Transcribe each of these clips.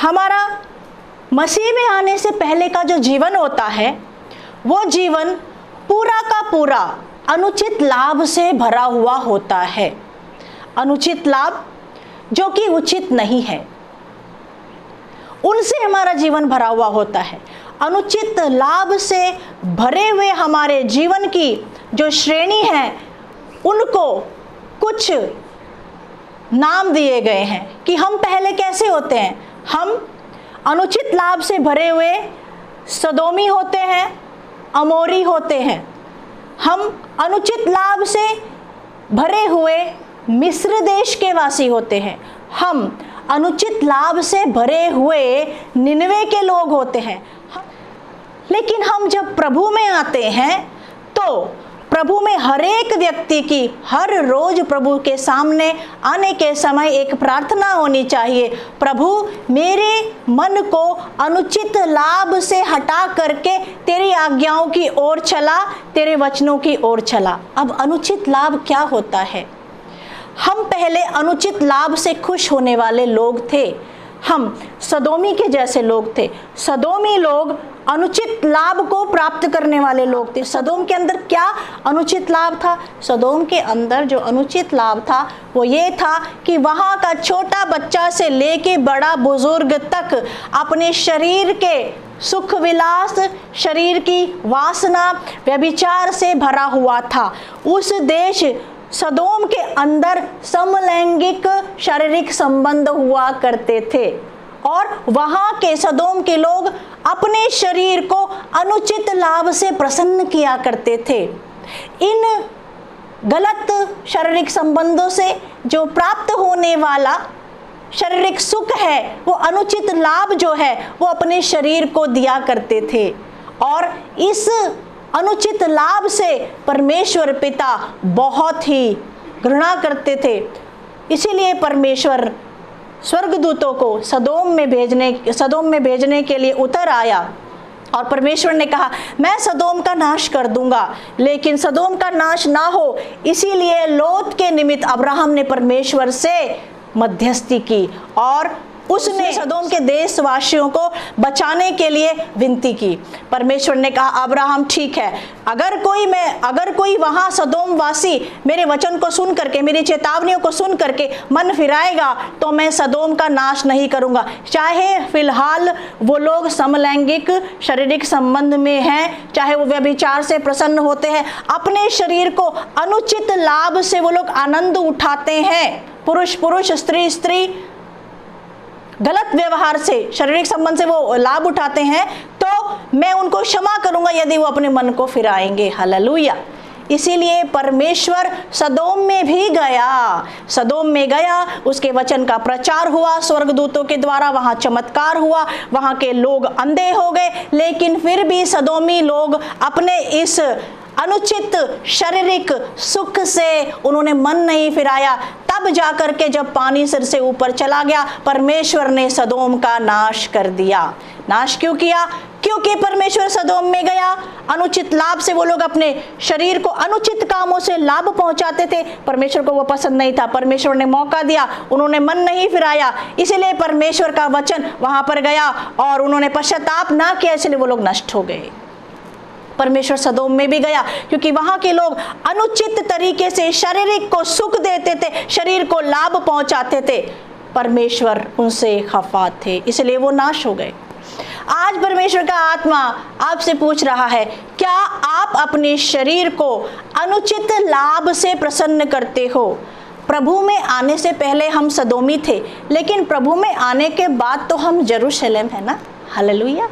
हमारा मसीह में आने से पहले का जो जीवन होता है वो जीवन पूरा का पूरा अनुचित लाभ से भरा हुआ होता है। अनुचित लाभ जो कि उचित नहीं है, उनसे हमारा जीवन भरा हुआ होता है। अनुचित लाभ से भरे हुए हमारे जीवन की जो श्रेणी है उनको कुछ नाम दिए गए हैं कि हम पहले कैसे होते हैं। हम अनुचित लाभ से भरे हुए सदोमी होते हैं, अमोरी होते हैं। हम अनुचित लाभ से भरे हुए मिस्र देश के वासी होते हैं। हम अनुचित लाभ से भरे हुए निनवे के लोग होते हैं। लेकिन हम जब प्रभु में आते हैं तो प्रभु में हर एक व्यक्ति की हर रोज प्रभु के सामने आने के समय एक प्रार्थना होनी चाहिए, प्रभु मेरे मन को अनुचित लाभ से हटा करके तेरी आज्ञाओं की ओर चला, तेरे वचनों की ओर चला। अब अनुचित लाभ क्या होता है? हम पहले अनुचित लाभ से खुश होने वाले लोग थे। हम सदोमी के जैसे लोग थे। सदोमी लोग अनुचित लाभ को प्राप्त करने वाले लोग थे। सदोम के अंदर क्या अनुचित लाभ था? सदोम के अंदर जो अनुचित लाभ था वो ये था कि वहाँ का छोटा बच्चा से लेके बड़ा बुजुर्ग तक अपने शरीर के सुख विलास, शरीर की वासना, व्यभिचार से भरा हुआ था। उस देश सदोम के अंदर समलैंगिक शारीरिक संबंध हुआ करते थे और वहाँ के सदोम के लोग अपने शरीर को अनुचित लाभ से प्रसन्न किया करते थे। इन गलत शारीरिक संबंधों से जो प्राप्त होने वाला शारीरिक सुख है, वो अनुचित लाभ जो है वो अपने शरीर को दिया करते थे और इस अनुचित लाभ से परमेश्वर पिता बहुत ही घृणा करते थे। इसीलिए परमेश्वर स्वर्गदूतों को सदोम में भेजने के लिए उतर आया और परमेश्वर ने कहा मैं सदोम का नाश कर दूंगा, लेकिन सदोम का नाश ना हो इसीलिए लोत के निमित्त अब्राहम ने परमेश्वर से मध्यस्थी की और उसने सदोम के देशवासियों को बचाने के लिए विनती की। परमेश्वर ने कहा अब्राहम ठीक है, अगर कोई वहां सदोम वासी मेरे वचन को सुन करके, मेरी चेतावनियों को सुन करके मन फिराएगा तो मैं सदोम का नाश नहीं करूंगा। चाहे फिलहाल वो लोग समलैंगिक शारीरिक संबंध में हैं, चाहे वो व्यभिचार से प्रसन्न होते हैं, अपने शरीर को अनुचित लाभ से वो लोग आनंद उठाते हैं, पुरुष स्त्री गलत व्यवहार से, शारीरिक संबंध से वो लाभ उठाते हैं, तो मैं उनको क्षमा करूंगा यदि वो अपने मन को फिराएंगे। हालेलुया। इसीलिए परमेश्वर सदोम में भी गया, सदोम में गया, उसके वचन का प्रचार हुआ स्वर्गदूतों के द्वारा, वहां चमत्कार हुआ, वहां के लोग अंधे हो गए, लेकिन फिर भी सदोमी लोग अपने इस अनुचित शारीरिक सुख से उन्होंने मन नहीं फिराया। तब जाकर के जब पानी सिर से ऊपर चला गया, परमेश्वर ने सदोम का नाश कर दिया। नाश क्यों किया? क्योंकि परमेश्वर सदोम में गया। अनुचित लाभ से वो लोग अपने शरीर को अनुचित कामों से लाभ पहुंचाते थे, परमेश्वर को वो पसंद नहीं था। परमेश्वर ने मौका दिया, उन्होंने मन नहीं फिराया, इसलिए परमेश्वर का वचन वहां पर गया और उन्होंने पश्चाताप ना किया, इसलिए वो लोग नष्ट हो गए। परमेश्वर सदोम में भी गया क्योंकि वहां के लोग अनुचित तरीके से शारीरिक को सुख देते थे, शरीर को लाभ पहुंचाते थे, परमेश्वर उनसे खफा थे, इसलिए वो नाश हो गए। आज परमेश्वर का आत्मा आपसे पूछ रहा है, क्या आप अपने शरीर को अनुचित लाभ से प्रसन्न करते हो? प्रभु में आने से पहले हम सदोमी थे, लेकिन प्रभु में आने के बाद तो हम यरूशलेम है ना। हालेलुया।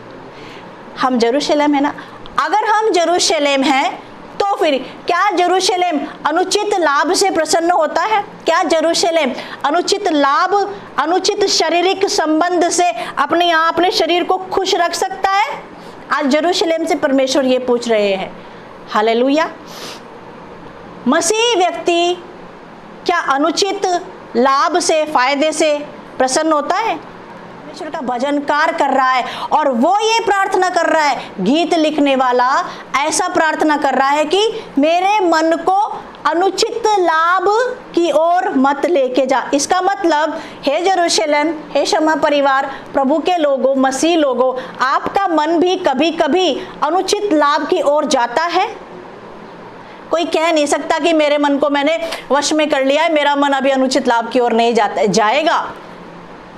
हम यरूशलेम है ना। अगर हम यरूशलेम हैं तो फिर क्या यरूशलेम अनुचित लाभ से प्रसन्न होता है? क्या यरूशलेम अनुचित लाभ, अनुचित शारीरिक संबंध से अपने शरीर को खुश रख सकता है? आज यरूशलेम से परमेश्वर ये पूछ रहे हैं। हालेलुया। मसीह व्यक्ति क्या अनुचित लाभ से, फायदे से प्रसन्न होता है? परमेश्वर का भजनकार कर रहा है और वो ये प्रार्थना कर रहा है, गीत लिखने वाला ऐसा प्रार्थना कर रहा है कि मेरे मन को अनुचित लाभ की ओर मत लेके जा। इसका मतलब मतलब हे यरूशलेम, हे क्षमा परिवार, प्रभु के लोगों, मसीह लोगों, आपका मन भी कभी कभी अनुचित लाभ की ओर जाता है। कोई कह नहीं सकता कि मेरे मन को मैंने वश में कर लिया है, मेरा मन अभी अनुचित लाभ की ओर नहीं जाता, जाएगा,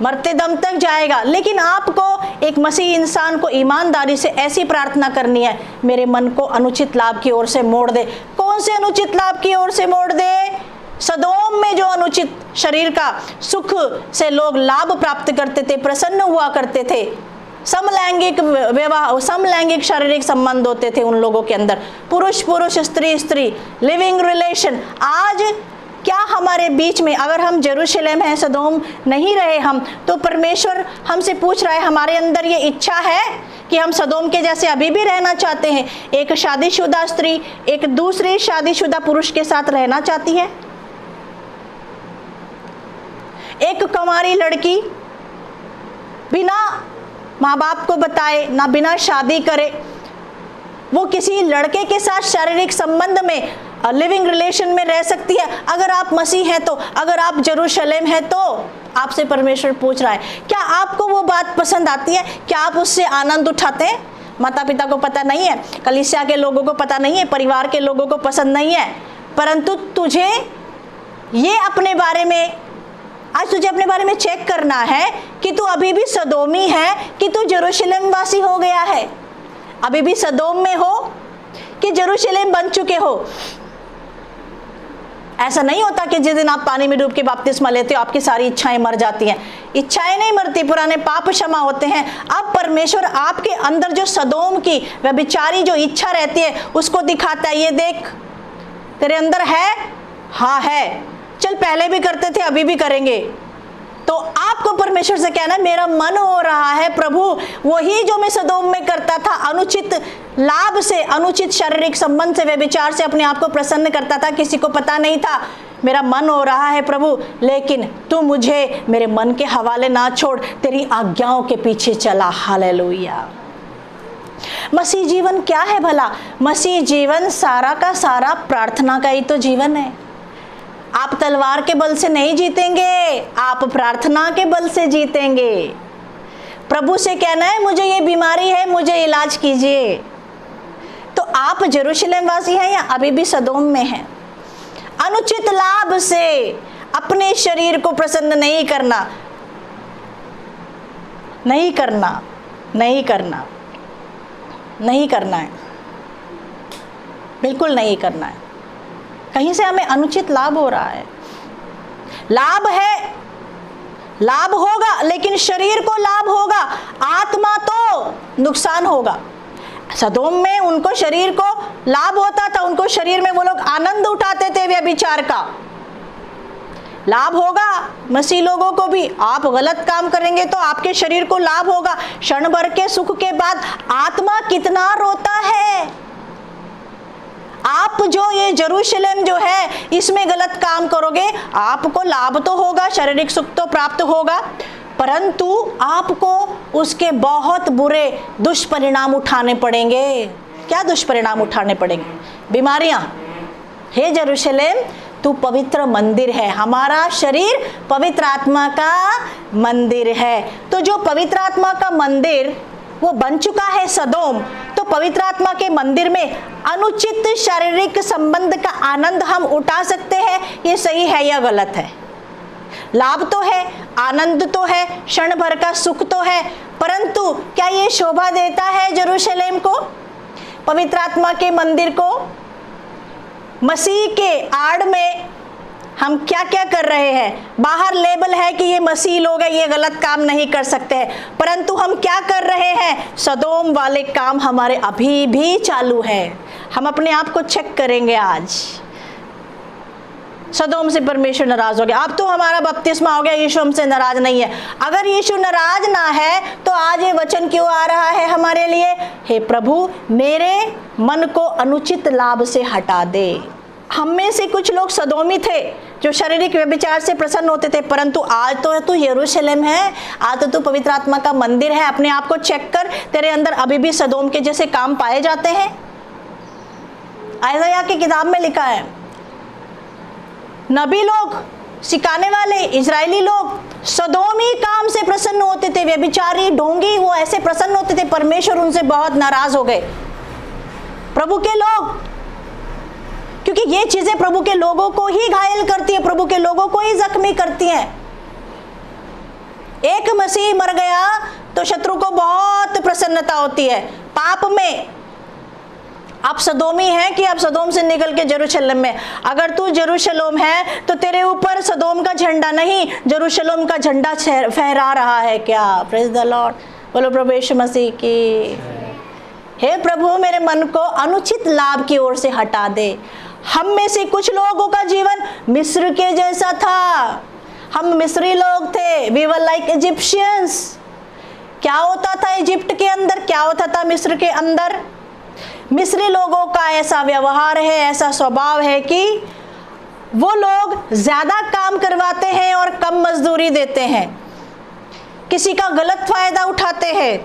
मरते दम तक जाएगा। लेकिन आपको एक मसीह इंसान को ईमानदारी से ऐसी प्रार्थना करनी है, मेरे मन को अनुचित लाभ की ओर से मोड़ दे। कौन से अनुचित लाभ की ओर से मोड़ दे? सदोम में जो अनुचित शरीर का सुख से लोग लाभ प्राप्त करते थे, प्रसन्न हुआ करते थे, समलैंगिक विवाह, समलैंगिक शारीरिक संबंध होते थे उन लोगों के अंदर, पुरुष पुरुष, स्त्री स्त्री, लिविंग रिलेशन। आज क्या हमारे बीच में, अगर हम जेरूशलेम हैं, सदोम नहीं रहे हम, तो परमेश्वर हमसे पूछ रहा है, हमारे अंदर ये इच्छा है कि हम सदोम के जैसे अभी भी रहना चाहते हैं? एक शादीशुदा स्त्री एक दूसरे शादीशुदा पुरुष के साथ रहना चाहती है? एक कुंवारी लड़की बिना माँ बाप को बताए, ना बिना शादी करे, वो किसी लड़के के साथ शारीरिक संबंध में, लिविंग रिलेशन में रह सकती है? अगर आप मसीह हैं तो, अगर आप जेरूशलेम हैं तो आपसे परमेश्वर पूछ रहा है, क्या आपको वो बात पसंद आती है? क्या आप उससे आनंद उठाते हैं? माता पिता को पता नहीं है, कलीसिया के लोगों को पता नहीं है, परिवार के लोगों को पसंद नहीं है, परंतु तुझे ये अपने बारे में, आज तुझे अपने बारे में चेक करना है कि तू अभी भी सदोमी है कि तू जेरूशलेम वासी हो गया है। अभी भी सदोम में हो कि जेरूशलेम बन चुके हो? ऐसा नहीं होता कि जिस दिन आप पानी में डूब के बपतिस्मा लेते हो आपकी सारी इच्छाएं मर जाती हैं। इच्छाएं नहीं मरती, पुराने पाप क्षमा होते हैं। अब परमेश्वर आपके अंदर जो सदोम की व्यभिचारी जो इच्छा रहती है उसको दिखाता है, ये देख तेरे अंदर है, हाँ है, चल पहले भी करते थे अभी भी करेंगे। तो आपको परमेश्वर से कहना, मेरा मन हो रहा है प्रभु, वही जो मैं सदोम में करता था, अनुचित लाभ से, अनुचित शारीरिक संबंध से, व्यभिचार से अपने आप को प्रसन्न करता था, किसी को पता नहीं था, मेरा मन हो रहा है प्रभु, लेकिन तू मुझे मेरे मन के हवाले ना छोड़, तेरी आज्ञाओं के पीछे चला। हालेलुया। मसीह जीवन क्या है भला? मसीह जीवन सारा का सारा प्रार्थना का ही तो जीवन है। आप तलवार के बल से नहीं जीतेंगे, आप प्रार्थना के बल से जीतेंगे। प्रभु से कहना है, मुझे ये बीमारी है, मुझे इलाज कीजिए। तो आप जेरूशलेम वासी हैं या अभी भी सदोम में हैं? अनुचित लाभ से अपने शरीर को प्रसन्न नहीं करना, नहीं करना, नहीं करना, नहीं करना है, बिल्कुल नहीं करना है। कहीं से हमें अनुचित लाभ हो रहा है। लाभ है, लाभ होगा, लेकिन शरीर को लाभ होगा, आत्मा तो नुकसान होगा। सदोम में उनको शरीर को लाभ होता था, उनको शरीर में वो लोग आनंद उठाते थे व्यभिचार का। लाभ होगा मसीह लोगों को भी। आप गलत काम करेंगे तो आपके शरीर को लाभ होगा, क्षण भर के सुख के बाद आत्मा कितना रोता है। आप जो ये जेरूशलेम जो है इसमें गलत काम करोगे, आपको लाभ तो होगा, शारीरिक सुख तो प्राप्त होगा, परंतु आपको उसके बहुत बुरे दुष्परिणाम उठाने पड़ेंगे। क्या दुष्परिणाम उठाने पड़ेंगे? बीमारियां। हे जेरूशलेम, तू पवित्र मंदिर है, हमारा शरीर पवित्र आत्मा का मंदिर है। तो जो पवित्र आत्मा का मंदिर वो बन चुका है सदोम, तो पवित्र आत्मा के मंदिर में अनुचित शारीरिक संबंध का आनंद हम उठा सकते हैं। ये सही है या गलत है? लाभ तो है, आनंद तो है, क्षण भर का सुख तो है, परंतु क्या ये शोभा देता है जेरूशलेम को, पवित्र आत्मा के मंदिर को? मसीह के आड़ में हम क्या क्या कर रहे हैं? बाहर लेबल है कि ये मसीह लोग हैं, ये गलत काम नहीं कर सकते हैं, परंतु हम क्या कर रहे हैं? सदोम वाले काम हमारे अभी भी चालू है। हम अपने आप को चेक करेंगे आज। सदोम से परमेश्वर नाराज हो गया, अब तो हमारा बपतिस्मा हो गया, यीशु हमसे नाराज नहीं है। अगर यीशु नाराज ना है तो आज ये वचन क्यों आ रहा है हमारे लिए? हे प्रभु, मेरे मन को अनुचित लाभ से हटा दे। हम में से कुछ लोग सदोमी थे जो शारीरिक व्यभिचार से प्रसन्न होते थे, परंतु आज तो तू यरूशलेम है, आज तो तू पवित्र आत्मा का मंदिर है। अपने आप को चेक कर, तेरे अंदर अभी भी सदोम के जैसे काम पाए जाते हैं। यशायाह की किताब में लिखा है, नबी लोग सिखाने वाले इजरायली लोग सदोमी काम से प्रसन्न होते थे, व्यभिचारी ढोंगी वो ऐसे प्रसन्न होते थे, परमेश्वर उनसे बहुत नाराज हो गए। प्रभु के लोग, क्योंकि ये चीजें प्रभु के लोगों को ही घायल करती है, प्रभु के लोगों को ही जख्मी करती हैं। एक मसीह मर गया तो शत्रु को बहुत प्रसन्नता होती है। पाप में आप सदोमी हैं कि आप सदोम से निकल के यरूशलेम में, अगर तू यरूशलेम है तो तेरे ऊपर सदोम का झंडा नहीं, यरूशलेम का झंडा फहरा रहा है क्या? प्रेज द लॉर्ड, बोलो प्रभु यीशु मसीह की। हे प्रभु, मेरे मन को अनुचित लाभ की ओर से हटा दे। हम में से कुछ लोगों का जीवन मिस्र के जैसा था, हम मिस्री लोग थे, वी वर लाइक इजिप्शियंस। क्या होता था इजिप्ट के अंदर, क्या होता था मिस्र के अंदर? मिस्री लोगों का ऐसा व्यवहार है, ऐसा स्वभाव है कि वो लोग ज्यादा काम करवाते हैं और कम मजदूरी देते हैं, किसी का गलत फायदा उठाते हैं,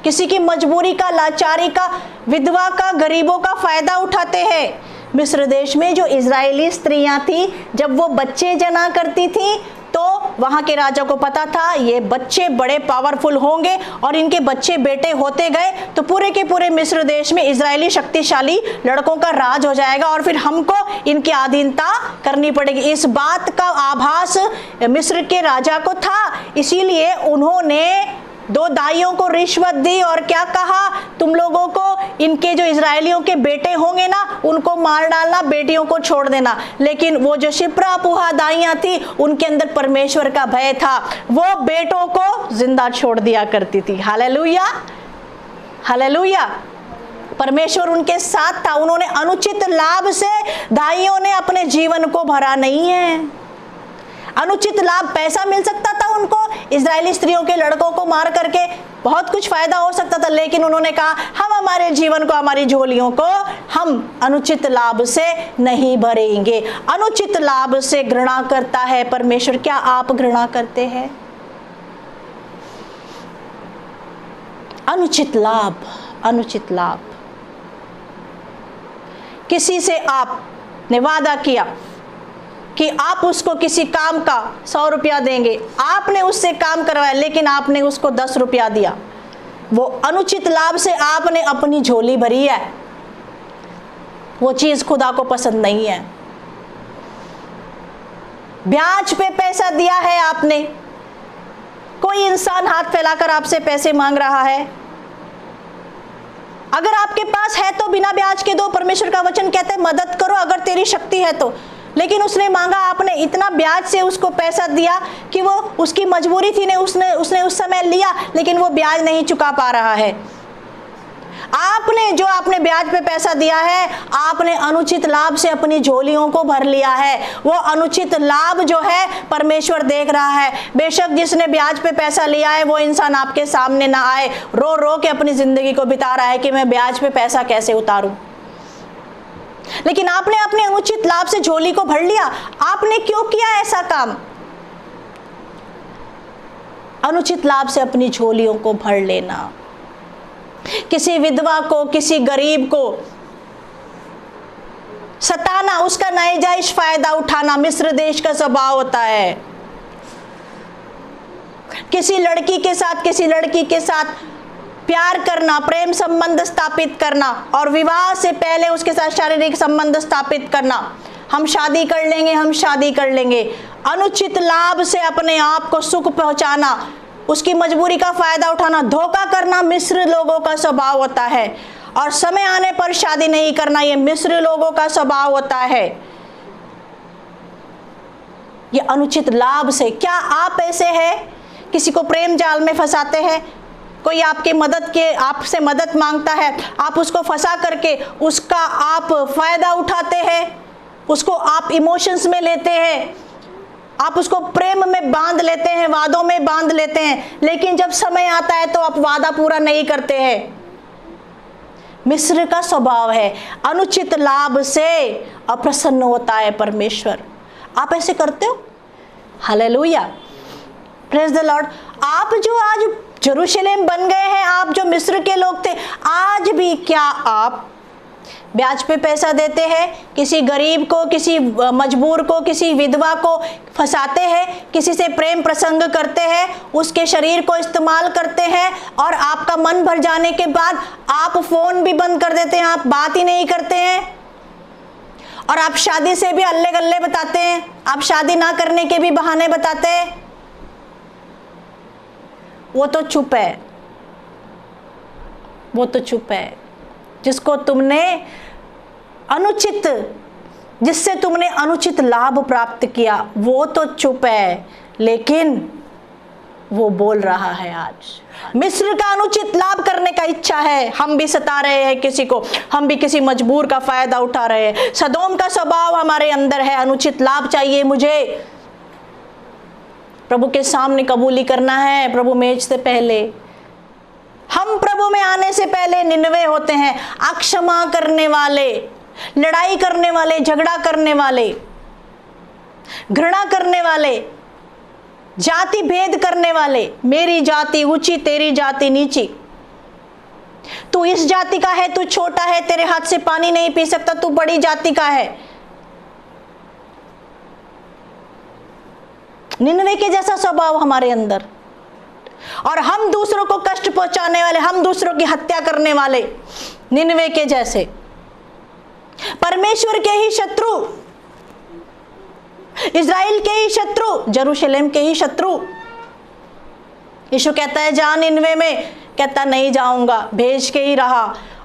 किसी की मजबूरी का, लाचारी का, विधवा का, गरीबों का फायदा उठाते हैं। मिस्र देश में जो इजरायली स्त्रियां थी, जब वो बच्चे जना करती थी तो वहां के राजा को पता था ये बच्चे बड़े पावरफुल होंगे और इनके बच्चे बेटे होते गए तो पूरे के पूरे मिस्र देश में इजरायली शक्तिशाली लड़कों का राज हो जाएगा और फिर हमको इनकी अधीनता करनी पड़ेगी। इस बात का आभास मिस्र के राजा को था, इसीलिए उन्होंने दो दाइयों को रिश्वत दी और क्या कहा, तुम लोगों को इनके जो इजरायलियों के बेटे होंगे ना उनको मार डालना, बेटियों को छोड़ देना। लेकिन वो जो शिप्रा पुहा दाइयां थी उनके अंदर परमेश्वर का भय था, वो बेटों को जिंदा छोड़ दिया करती थी। Hallelujah, hallelujah. परमेश्वर उनके साथ था। उन्होंने अनुचित लाभ से दाइयों ने अपने जीवन को भरा नहीं है। अनुचित लाभ, पैसा मिल सकता था उनको, इजरायली स्त्रियों के लड़कों को मार करके बहुत कुछ फायदा हो सकता था, लेकिन उन्होंने कहा हम हमारे जीवन को, हमारी झोलियों को हम अनुचित लाभ से नहीं भरेंगे। अनुचित लाभ से घृणा करता है परमेश्वर। क्या आप घृणा करते हैं? अनुचित लाभ, अनुचित लाभ। किसी से आपने वादा किया कि आप उसको किसी काम का 100 रुपया देंगे, आपने उससे काम करवाया लेकिन आपने उसको 10 रुपया दिया, वो अनुचित लाभ से आपने अपनी झोली भरी है। वो चीज खुदा को पसंद नहीं है। ब्याज पे पैसा दिया है आपने, कोई इंसान हाथ फैलाकर आपसे पैसे मांग रहा है, अगर आपके पास है तो बिना ब्याज के दो। परमेश्वर का वचन कहता है मदद करो अगर तेरी शक्ति है तो। लेकिन उसने मांगा, आपने इतना ब्याज से उसको पैसा दिया कि वो उसकी मजबूरी थी, उसने उस समय लिया लेकिन वो ब्याज नहीं चुका पा रहा है। आपने ब्याज पे पैसा दिया है, आपने अनुचित लाभ से अपनी झोलियों को भर लिया है। वो अनुचित लाभ जो है परमेश्वर देख रहा है। बेशक जिसने ब्याज पे पैसा लिया है वो इंसान आपके सामने ना आए, रो रो के अपनी जिंदगी को बिता रहा है कि मैं ब्याज पे पैसा कैसे उतारूं, लेकिन आपने अपने अनुचित लाभ से झोली को भर लिया। आपने क्यों किया ऐसा काम? अनुचित लाभ से अपनी झोलियों को भर लेना, किसी विधवा को, किसी गरीब को सताना, उसका नाजायज फायदा उठाना मिस्र देश का स्वभाव होता है। किसी लड़की के साथ, किसी लड़की के साथ प्यार करना, प्रेम संबंध स्थापित करना और विवाह से पहले उसके साथ शारीरिक संबंध स्थापित करना, हम शादी कर लेंगे, हम शादी कर लेंगे। अनुचित लाभ से अपने आप को सुख पहुंचाना, उसकी मजबूरी का फायदा उठाना, धोखा करना मिस्र लोगों का स्वभाव होता है। और समय आने पर शादी नहीं करना, यह मिस्र लोगों का स्वभाव होता है। यह अनुचित लाभ से। क्या आप ऐसे हैं? किसी को प्रेम जाल में फंसाते हैं, कोई आपसे मदद मांगता है, आप उसको फंसा करके उसका आप फायदा उठाते हैं, उसको आप इमोशंस में लेते हैं, आप उसको प्रेम में बांध लेते हैं, वादों में बांध लेते हैं, लेकिन जब समय आता है तो आप वादा पूरा नहीं करते हैं। मिस्र का स्वभाव है, अनुचित लाभ से अप्रसन्न होता है परमेश्वर। आप ऐसे करते हो? Hallelujah, praise the Lord. आप जो आज यरूशलेम बन गए हैं, आप जो मिस्र के लोग थे, आज भी क्या आप ब्याज पे पैसा देते हैं, किसी गरीब को, किसी मजबूर को, किसी विधवा को फंसाते हैं, किसी से प्रेम प्रसंग करते हैं, उसके शरीर को इस्तेमाल करते हैं और आपका मन भर जाने के बाद आप फोन भी बंद कर देते हैं, आप बात ही नहीं करते हैं और आप शादी से भी अल्ले गल्ले बताते हैं, आप शादी ना करने के भी बहाने बताते हैं। वो तो चुप है, वो तो चुप है। जिसको तुमने अनुचित, जिससे तुमने अनुचित लाभ प्राप्त किया, वो तो चुप है, लेकिन वो बोल रहा है आज। मिस्र का अनुचित लाभ करने का इच्छा है, हम भी सता रहे हैं किसी को, हम भी किसी मजबूर का फायदा उठा रहे हैं। सदोम का स्वभाव हमारे अंदर है, अनुचित लाभ चाहिए मुझे। प्रभु के सामने कबूली करना है, प्रभु मेज से पहले। हम प्रभु में आने से पहले निन्वे होते हैं, अक्षमा करने वाले, लड़ाई करने वाले, झगड़ा करने वाले, घृणा करने वाले, जाति भेद करने वाले। मेरी जाति ऊंची, तेरी जाति नीची, तू इस जाति का है, तू छोटा है, तेरे हाथ से पानी नहीं पी सकता, तू बड़ी जाति का है। निन्वे के जैसा स्वभाव हमारे अंदर, और हम दूसरों को कष्ट पहुंचाने वाले, हम दूसरों की हत्या करने वाले, निन्वे के जैसे, परमेश्वर के ही शत्रु, इज़राइल के ही शत्रु, यरूशलेम के ही शत्रु। यीशु कहता है जा निन्वे में, कहता नहीं जाऊंगा, भेज के ही रहा।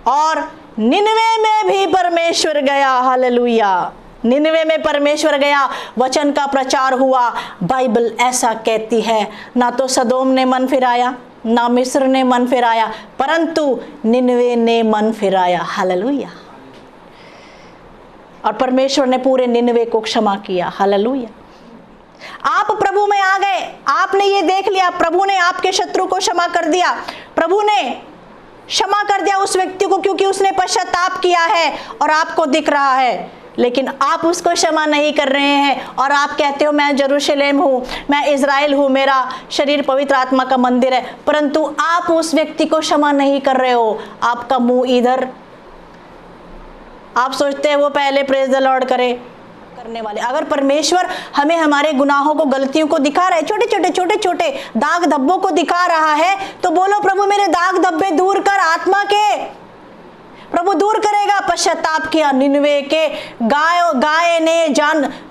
और निन्वे में भी परमेश्वर गया, हालेलुया। निन्वे में परमेश्वर गया, वचन का प्रचार हुआ। बाइबल ऐसा कहती है, ना तो सदोम ने मन फिराया, ना मिस्र ने मन फिराया, परंतु निन्वे ने मन फिराया, हालेलुया। और परमेश्वर ने पूरे निन्वे को क्षमा किया, हालेलुया। आप प्रभु में आ गए, आपने ये देख लिया, प्रभु ने आपके शत्रु को क्षमा कर दिया, प्रभु ने क्षमा कर दिया उस व्यक्ति को, क्योंकि उसने पश्चाताप किया है और आपको दिख रहा है। लेकिन आप उसको क्षमा नहीं कर रहे हैं और आप कहते हो मैं यरूशलेम हूँ, मैं इज़राइल हूँ, मेरा शरीर पवित्र आत्मा का मंदिर है, परंतु आप उस व्यक्ति को क्षमा नहीं कर रहे हो। आपका मुंह इधर, आप सोचते हैं वो पहले प्रेज द लॉर्ड करे करने वाले। अगर परमेश्वर हमें हमारे गुनाहों को, गलतियों को दिखा रहा है, छोटे छोटे छोटे छोटे दाग धब्बों को दिखा रहा है, तो बोलो प्रभु मेरे दाग धब्बे दूर कर, आत्मा के। प्रभु दूर करेगा। पश्चाताप किया निन्वे के गाय ने,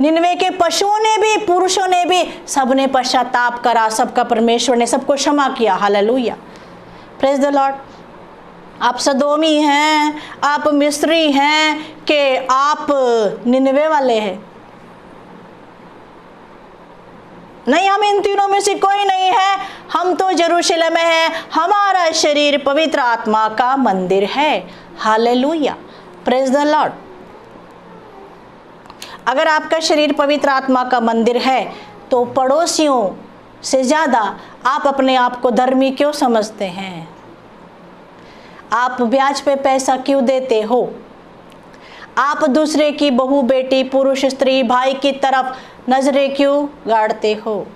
निन्वे के पशुओं ने भी, पुरुषों ने भी, सबने पश्चाताप करा, सबका परमेश्वर ने सबको क्षमा किया, हालेलुया, प्रेज द लॉर्ड। आप सदोमी हैं, आप मिस्री हैं कि आप निन्वे वाले हैं? नहीं, हम इन तीनों में से कोई नहीं है, हम तो यरूशलेम में हैं, हमारा शरीर पवित्र आत्मा का मंदिर है, हालेलुया, प्रेज द लॉर्ड। अगर आपका शरीर पवित्र आत्मा का मंदिर है तो पड़ोसियों से ज़्यादा आप अपने आप को धर्मी क्यों समझते हैं? आप ब्याज पे पैसा क्यों देते हो? आप दूसरे की बहू, बेटी, पुरुष, स्त्री, भाई की तरफ नजरें क्यों गाड़ते हो?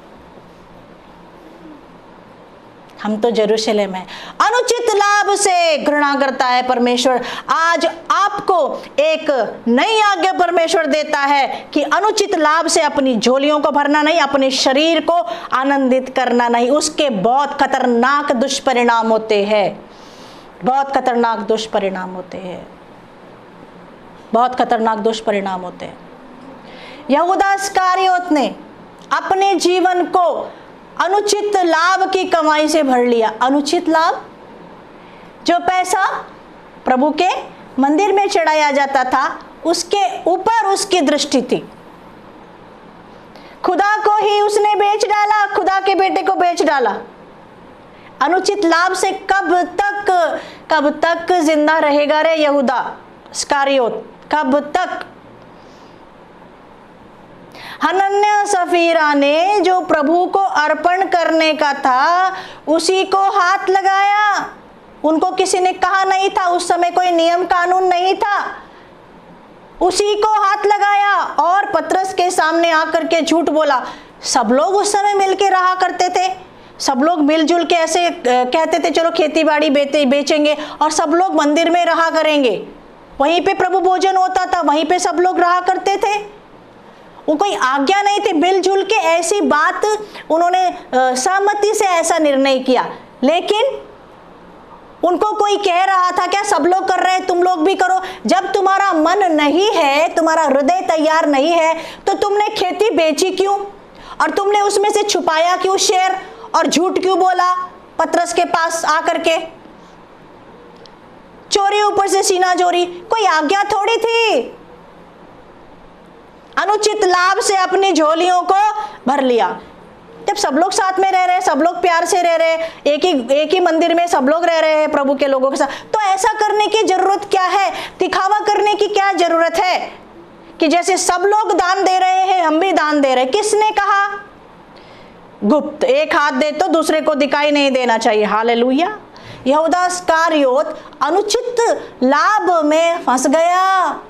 हम तो यरूशलेम है। अनुचित लाभ से घृणा करता है परमेश्वर। आज आपको एक नई आज्ञा परमेश्वर देता है कि अनुचित लाभ से अपनी झोलियों को भरना नहीं, अपने शरीर को आनंदित करना नहीं। उसके बहुत खतरनाक दुष्परिणाम होते हैं, बहुत खतरनाक दुष्परिणाम होते हैं, बहुत खतरनाक दुष्परिणाम होते हैं। यहूदा इस्करियोत ने अपने जीवन को अनुचित लाभ की कमाई से भर लिया। अनुचित लाभ, जो पैसा प्रभु के मंदिर में चढ़ाया जाता था, उसके ऊपर उसकी दृष्टि थी। खुदा को ही उसने बेच डाला, खुदा के बेटे को बेच डाला। अनुचित लाभ से कब तक जिंदा रहेगा रे यहूदा इस्करियोत? कब तक? हनन्याह सफीरा ने जो प्रभु को अर्पण करने का था उसी को हाथ लगाया। उनको किसी ने कहा नहीं था, उस समय कोई नियम कानून नहीं था, उसी को हाथ लगाया और पतरस के सामने आकर के झूठ बोला। सब लोग उस समय मिलके रहा करते थे, सब लोग मिलजुल के ऐसे कहते थे चलो खेती बाड़ी बेचेंगे और सब लोग मंदिर में रहा करेंगे। वहीं पे प्रभु भोजन होता था, वहीं पे सब लोग रहा करते थे। वो कोई आज्ञा नहीं थी, मिलजुल के ऐसी बात उन्होंने सहमति से ऐसा निर्णय किया। लेकिन उनको कोई कह रहा था क्या सब लोग कर रहे हैं तुम लोग भी करो? जब तुम्हारा मन नहीं है, तुम्हारा हृदय तैयार नहीं है, तो तुमने खेती बेची क्यों? और तुमने उसमें से छुपाया क्यों शेयर और झूठ क्यों बोला पतरस के पास आकर के? चोरी ऊपर से सीना चोरी, कोई आज्ञा थोड़ी थी। अनुचित लाभ से अपनी झोलियों को भर लिया। जब सब लोग साथ में रह रहे हैं, सब लोग प्यार से रह रहे हैं, एक ही मंदिर में सब लोग रह रहे हैं प्रभु के लोगों के साथ, तो ऐसा करने की जरूरत क्या है? दिखावा करने की क्या जरूरत है कि जैसे सब लोग दान दे रहे हैं हम भी दान दे रहे हैं? किसने कहा? गुप्त, एक हाथ दे तो दूसरे को दिखाई नहीं देना चाहिए। हालेलुया। यहूदा इस्करियोत अनुचित लाभ में फंस गया।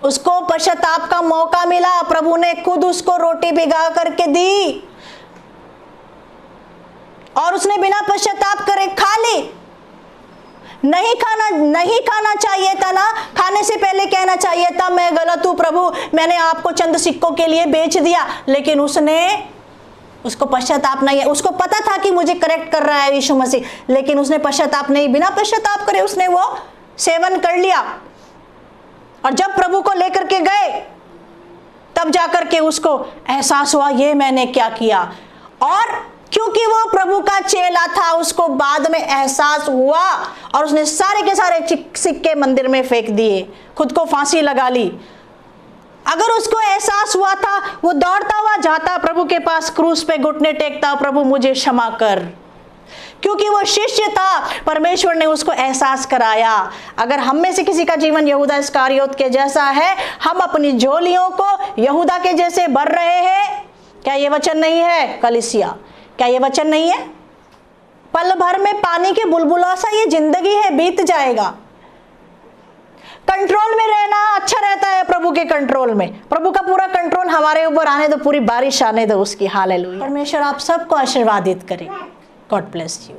उसको पश्चाताप का मौका मिला, प्रभु ने खुद उसको रोटी भिगा करके दी और उसने बिना पश्चाताप करे खा ली। नहीं खाना चाहिए था ना, खाने से पहले कहना चाहिए था मैं गलत हूं प्रभु, मैंने आपको चंद सिक्कों के लिए बेच दिया। लेकिन उसको पश्चाताप नहीं है। उसको पता था कि मुझे करेक्ट कर रहा है यीशु मसीह, लेकिन उसने पश्चाताप नहीं, बिना पश्चाताप करे उसने वो सेवन कर लिया। और जब प्रभु को लेकर के गए तब जाकर के उसको एहसास हुआ ये मैंने क्या किया। और क्योंकि वो प्रभु का चेला था, उसको बाद में एहसास हुआ और उसने सारे के सारे सिक्के मंदिर में फेंक दिए, खुद को फांसी लगा ली। अगर उसको एहसास हुआ था, वो दौड़ता हुआ जाता प्रभु के पास, क्रूस पे घुटने टेकता, प्रभु मुझे क्षमा कर। क्योंकि वो शिष्य था, परमेश्वर ने उसको एहसास कराया। अगर हम में से किसी का जीवन यहूदा इस्करियोत के जैसा है, हम अपनी झोलियों को यहूदा के जैसे भर रहे हैं, क्या ये वचन नहीं है कलीसिया? क्या ये वचन नहीं है? पल भर में पानी के बुलबुला सा ये जिंदगी है, बीत जाएगा। कंट्रोल में रहना अच्छा रहता है, प्रभु के कंट्रोल में। प्रभु का पूरा कंट्रोल हमारे ऊपर आने दो, पूरी बारिश आने दो उसकी। हालेलुया। परमेश्वर आप सबको आशीर्वादित करे। God bless you.